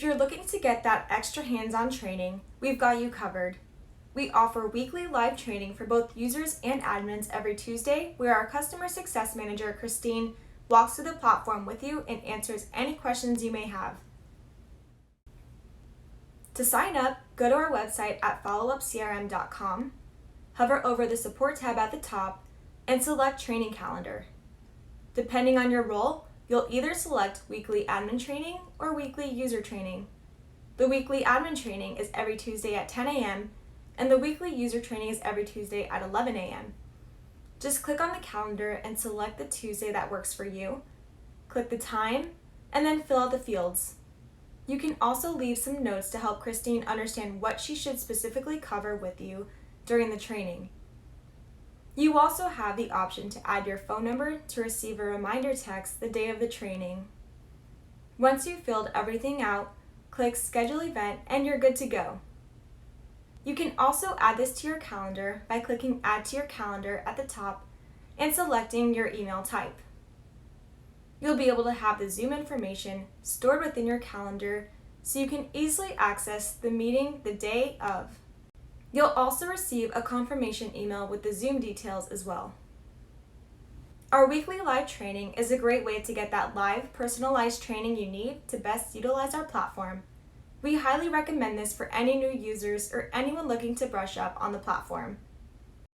you're looking to get that extra hands-on training, we've got you covered. We offer weekly live training for both users and admins every Tuesday, where our customer success manager, Christine, walks through the platform with you and answers any questions you may have. To sign up, go to our website at followupcrm.com, hover over the support tab at the top, and select Training Calendar. Depending on your role, you'll either select weekly admin training or weekly user training. The weekly admin training is every Tuesday at 10 a.m., and the weekly user training is every Tuesday at 11 a.m. Just click on the calendar and select the Tuesday that works for you. Click the time, and then fill out the fields. You can also leave some notes to help Christine understand what she should specifically cover with you during the training. You also have the option to add your phone number to receive a reminder text the day of the training. Once you've filled everything out, click Schedule Event and you're good to go. You can also add this to your calendar by clicking Add to your calendar at the top and selecting your email type. You'll be able to have the Zoom information stored within your calendar so you can easily access the meeting the day of. You'll also receive a confirmation email with the Zoom details as well. Our weekly live training is a great way to get that live, personalized training you need to best utilize our platform. We highly recommend this for any new users or anyone looking to brush up on the platform.